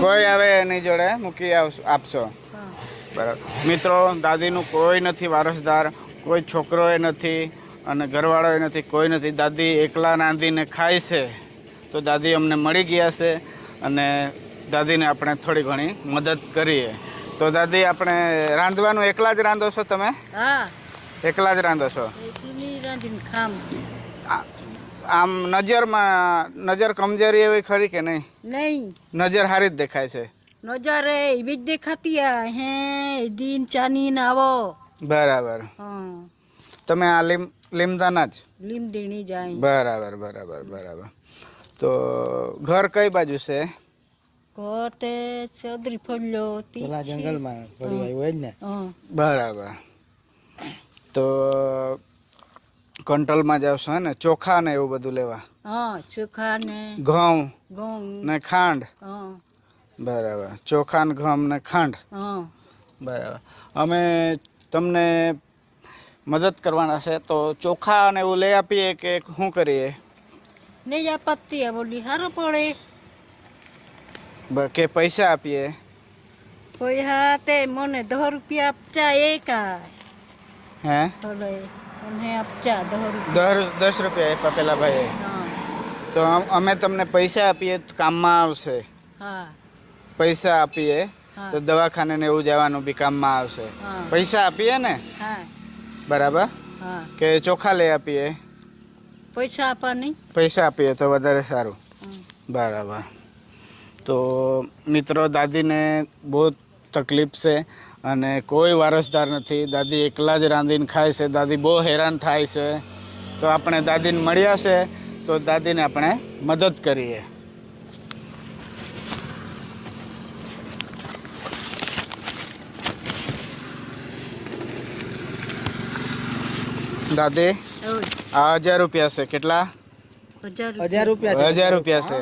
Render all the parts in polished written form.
કોઈ આવે એની જોડે મૂકી આપશો બરાબર। મિત્રો દાદીનું કોઈ નથી વારસદાર, કોઈ છોકરો એ નથી અને ઘરવાળો એ નથી, કોઈ નથી। દાદી એકલા રાંધીને ખાય છે, તો દાદી અમને મળી ગયા છે અને દાદીને આપણે થોડી ઘણી મદદ કરીએ। તો દાદી આપણે રાંધવાનું એકલા જ રાંધો છો તમે? હા, એકલા જ રાંધો છો? આમ નજર કમજોરી એવી ખરી કે નહીં? નહીં, નજર સારી જ દેખાય છે? નજર એવી જ દેખાતી હે દીન ચાની ના આવો બરાબર। તમે આ લીમદાના જ? લીમડીની જાય। બરાબર બરાબર બરાબર। તો ઘર કઈ બાજુ છે? ઘર તે ચૌધરી ફળ્યો પેલા જંગલમાં પડી આવ્યો હોય ને। બરાબર। તો કંટ્રોલમાં જાવ છો હે ને? ચોખા ને એવું બધું લેવા? હા, ચોખા ને ઘઉં ઘઉં ને ખાંડ? હા બરાબર। ચોખા ને ઘઉં ને ખાંડ? હા બરાબર। અમે તમને મદદ કરવાના છે, તો ચોખા ને એવું લઈ આપીએ કે શું કરીએ? નહીં આપતી બોલી સારું પડે કે પૈસા આપીએ? પૈસા તે મને 10 રૂપિયા આપચા એકાય હે ભલે મને આપચા 10 રૂપિયા 10 રૂપિયા આપ્યા પેલા ભાઈએ? હા તો અમે તમને પૈસા આપીએ તો કામમાં આવશે? હા પૈસા આપીએ તો દવાખાને ને એવું જવાનું બી કામમાં આવશે? પૈસા આપીએ ને? હા બરાબર। હા કે ચોખા લઈ આપીએ? પૈસા આપવાની? પૈસા આપીએ તો વધારે સારું। બરાબર। તો મિત્રો દાદીને બહુ તકલીફ છે અને કોઈ વારસદાર નથી, દાદી એકલા જ રાંધીને ખાય છે, દાદી બહુ હેરાન થાય છે। તો આપણે દાદીને મળ્યા છે તો દાદીને આપણે મદદ કરીએ। દાદી આ 1000 રૂપિયા છે? કેટલા? 1000 રૂપિયા 1000 રૂપિયા છે?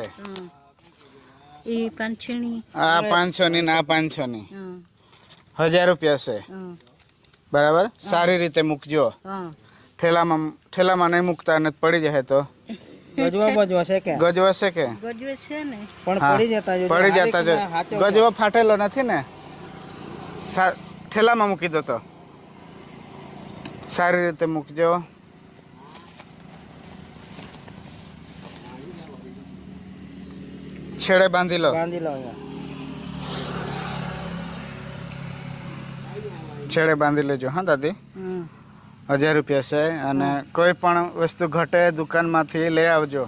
એ 500 ની આ 500 ની ના 500 ની 1000 રૂપિયા છે? બરાબર। સારી રીતે મૂકજો, ઠેલામાં નહીં મૂકતા ને પડી જાય તો ગજવાશે કે? ગજવે છે ને પણ પડી જતા જો ગજવો ફાટેલો નથી ને? ઠેલામાં મૂકી દો તો સારી રીતે મૂકજો। છેડે બાંધી લો, છેડે બાંધી લેજો હા દાદી। 1000 રૂપિયા છે અને કોઈ પણ વસ્તુ ઘટે દુકાનમાંથી લઈ આવજો।